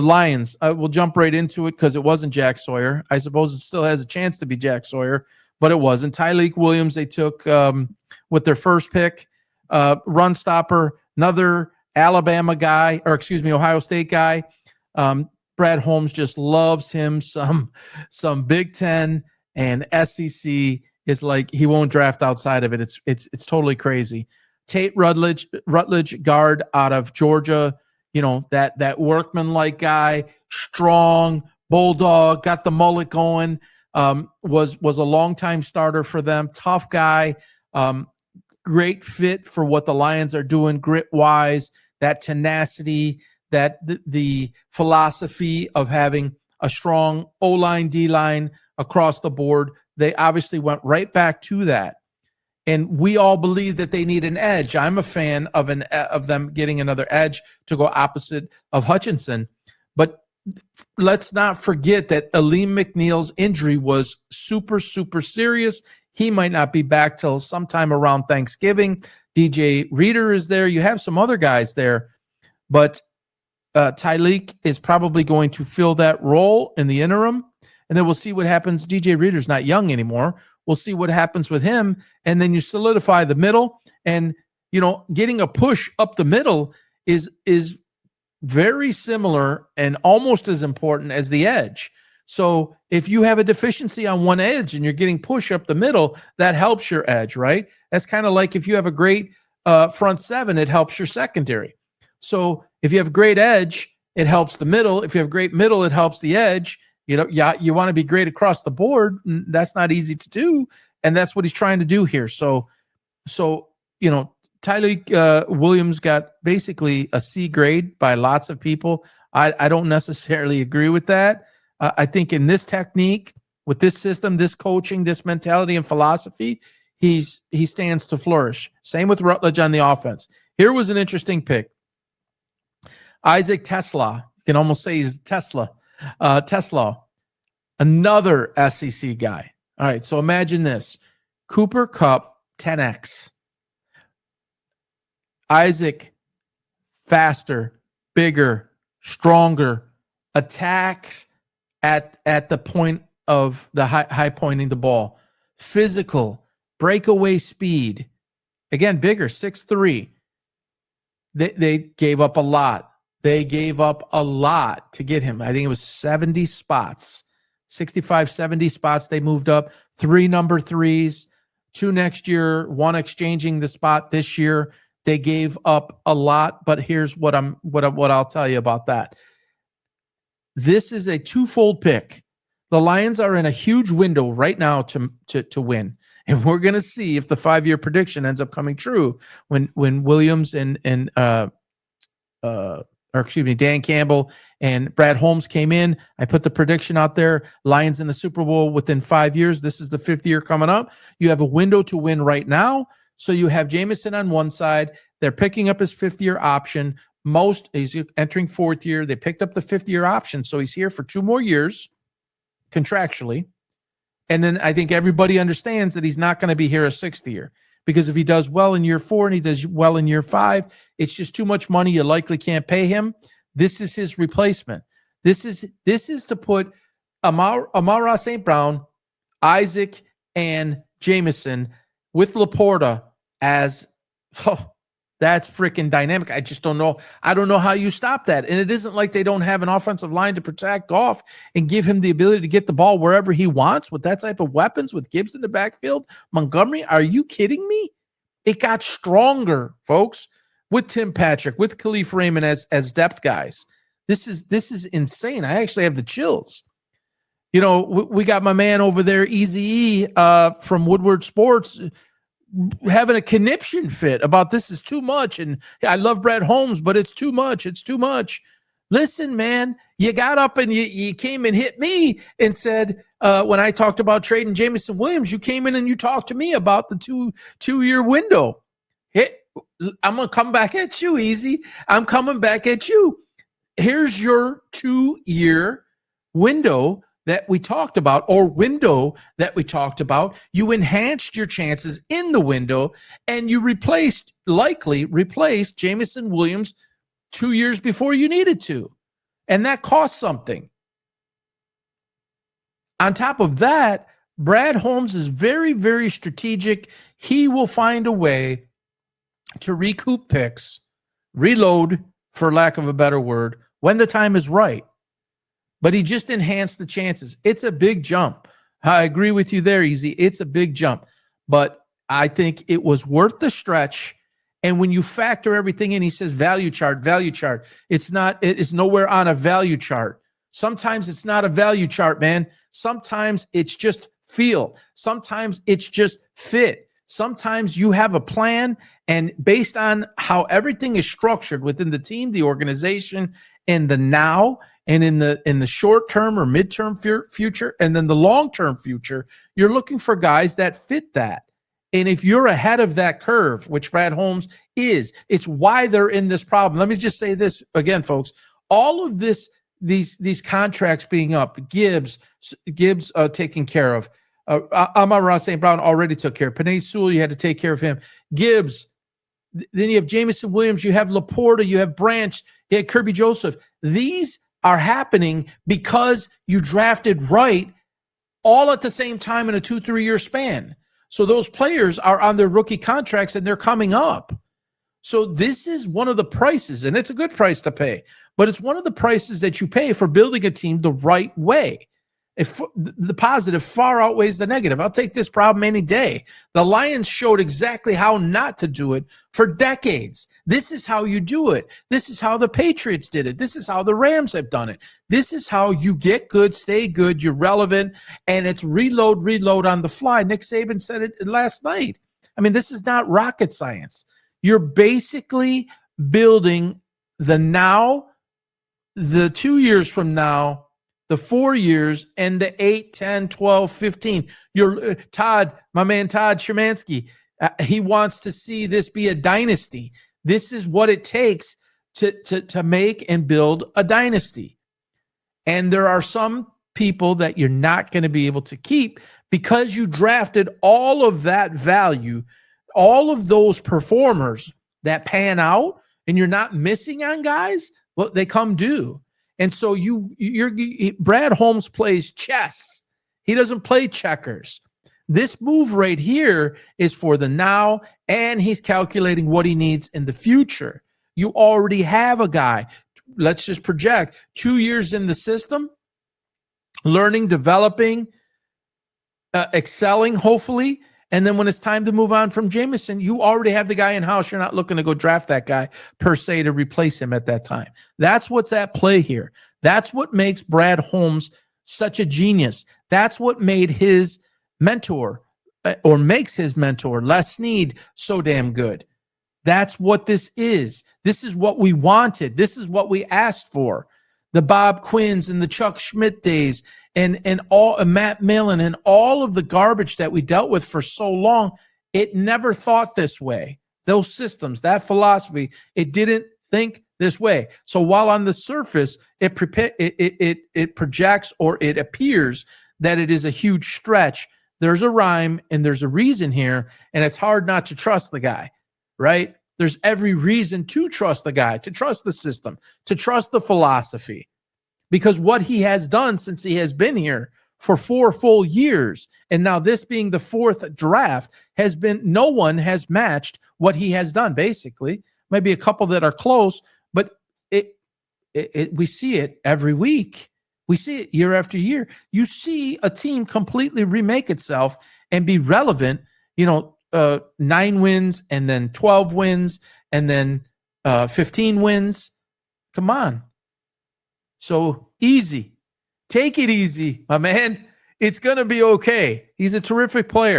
The Lions, we'll jump right into it because it wasn't Jack Sawyer. I suppose it still has a chance to be Jack Sawyer, but it wasn't. Tyleik Williams, they took with their first pick, run stopper, another Alabama guy, or excuse me, Ohio State guy. Brad Holmes just loves him some Big Ten and SEC. Is like he won't draft outside of it. It's totally crazy. Tate Rutledge guard out of Georgia. You know, that workman-like guy, strong, bulldog, got the mullet going, was a long-time starter for them, tough guy, great fit for what the Lions are doing grit-wise, that tenacity, that the philosophy of having a strong O-line, D-line across the board. They obviously went right back to that. And we all believe that they need an edge. I'm a fan of them getting another edge to go opposite of Hutchinson. But let's not forget that Aleem McNeil's injury was super, super serious. He might not be back till sometime around Thanksgiving. DJ Reader is there. You have some other guys there. But Tyleik is probably going to fill that role in the interim. And then we'll see what happens. DJ Reader's not young anymore. We'll see what happens with him. And then you solidify the middle. And, you know, getting a push up the middle is very similar and almost as important as the edge. So if you have a deficiency on one edge and you're getting push up the middle, that helps your edge, right? That's kind of like if you have a great front seven, it helps your secondary. So if you have great edge, it helps the middle. If you have great middle, it helps the edge. You know, yeah, you want to be great across the board. That's not easy to do, and that's what he's trying to do here. So you know, Tyleik Williams got basically a C grade by lots of people. I don't necessarily agree with that. I think in this technique, with this system, this coaching, this mentality and philosophy, he stands to flourish. Same with Rutledge on the offense. Here was an interesting pick. Issac TeSlaa, you can almost say he's TeSlaa, another SEC guy. All right, so imagine this. Cooper Kupp, 10X. Isaac, faster, bigger, stronger, attacks at the point of the high pointing the ball. Physical, breakaway speed. Again, bigger, 6'3". They gave up a lot. They gave up a lot to get him. I think it was 70 spots, 65, 70 spots. They moved up 3 number 3s, 2 next year, 1 exchanging the spot this year. They gave up a lot, but here's what I'll tell you about that. This is a twofold pick. The Lions are in a huge window right now to win. And we're going to see if the 5-year prediction ends up coming true when Williams and Dan Campbell and Brad Holmes came in. I put the prediction out there. Lions in the Super Bowl within 5 years. This is the 5th year coming up. You have a window to win right now. So you have Jameson on one side. They're picking up his 5th-year option. He's entering 4th year. They picked up the 5th-year option. So he's here for 2 more years contractually. And then I think everybody understands that he's not going to be here a 6th year. Because if he does well in year 4 and he does well in year 5, it's just too much money. You likely can't pay him. This is his replacement. This is to put Amon-Ra St. Brown, Isaac, and Jameson with Laporta as, that's freaking dynamic. I just don't know. I don't know how you stop that. And it isn't like they don't have an offensive line to protect Goff and give him the ability to get the ball wherever he wants with that type of weapons, with Gibbs in the backfield. Montgomery, are you kidding me? It got stronger, folks, with Tim Patrick, with Khalif Raymond as depth guys. This is insane. I actually have the chills. You know, we got my man over there, Eazy from Woodward Sports, having a conniption fit about this is too much. And I love Brad Holmes, but it's too much. It's too much. Listen, man, you got up and you came and hit me and said, when I talked about trading Jameson Williams, you came in and you talked to me about the two-year window. I'm going to come back at you, Eazy. I'm coming back at you. Here's your 2-year window that we talked about, or window that we talked about. You enhanced your chances in the window, and you likely replaced Jameson Williams 2 years before you needed to. And that costs something. On top of that, Brad Holmes is very, very strategic. He will find a way to recoup picks, reload, for lack of a better word, when the time is right. But he just enhanced the chances. It's a big jump. I agree with you there, Eazy. It's a big jump. But I think it was worth the stretch. And when you factor everything in, he says value chart, value chart. It's nowhere on a value chart. Sometimes it's not a value chart, man. Sometimes it's just feel. Sometimes it's just fit. Sometimes you have a plan, and based on how everything is structured within the team, the organization, and the now, and in the short term or midterm future, and then the long term future, you're looking for guys that fit that. And if you're ahead of that curve, which Brad Holmes is, it's why they're in this problem. Let me just say this again, folks. All of this, these contracts being up, Gibbs taken care of. Amon-Ra St. Brown already took care of. Penei Sewell, you had to take care of him. Gibbs. Then you have Jameson Williams. You have Laporta. You have Branch. You have Kirby Joseph. These are happening because you drafted right all at the same time in a 2-3 year span. So those players are on their rookie contracts and they're coming up. So this is one of the prices, and it's a good price to pay, but it's one of the prices that you pay for building a team the right way. If the positive far outweighs the negative, I'll take this problem any day. The Lions showed exactly how not to do it for decades. This is how you do it. This is how the Patriots did it. This is how the Rams have done it. This is how you get good, stay good, you're relevant, and it's reload on the fly. Nick Saban said it last night. I mean, this is not rocket science. You're basically building the now, the 2 years from now, the 4 years, and the 8, 10, 12, 15. Your Todd, my man Todd Szymanski, he wants to see this be a dynasty. This is what it takes to make and build a dynasty. And there are some people that you're not going to be able to keep because you drafted all of that value, all of those performers that pan out, and you're not missing on guys. Well, they come due. And so Brad Holmes plays chess. He doesn't play checkers. This move right here is for the now, and he's calculating what he needs in the future. You already have a guy. Let's just project 2 years in the system, learning, developing, excelling, hopefully. And then when it's time to move on from Jameson, you already have the guy in house. You're not looking to go draft that guy per se to replace him at that time. That's what's at play here. That's what makes Brad Holmes such a genius. That's what made his mentor, or makes his mentor, Les Snead, so damn good. That's what this is. This is what we wanted. This is what we asked for. The Bob Quinns and the Chuck Schmidt days, and all Matt Millen, and all of the garbage that we dealt with for so long, it never thought this way. Those systems, that philosophy, it didn't think this way. So while on the surface it projects, or it appears that it is a huge stretch, there's a rhyme and there's a reason here, and it's hard not to trust the guy, right? There's every reason to trust the guy, to trust the system, to trust the philosophy, because what he has done since he has been here for 4 full years, and now this being the 4th draft, has been, no one has matched what he has done. Basically, maybe a couple that are close, but we see it every week. We see it year after year. You see a team completely remake itself and be relevant, 9 wins, and then 12 wins, and then 15 wins. Come on. So easy. Take it easy, my man. It's going to be okay. He's a terrific player.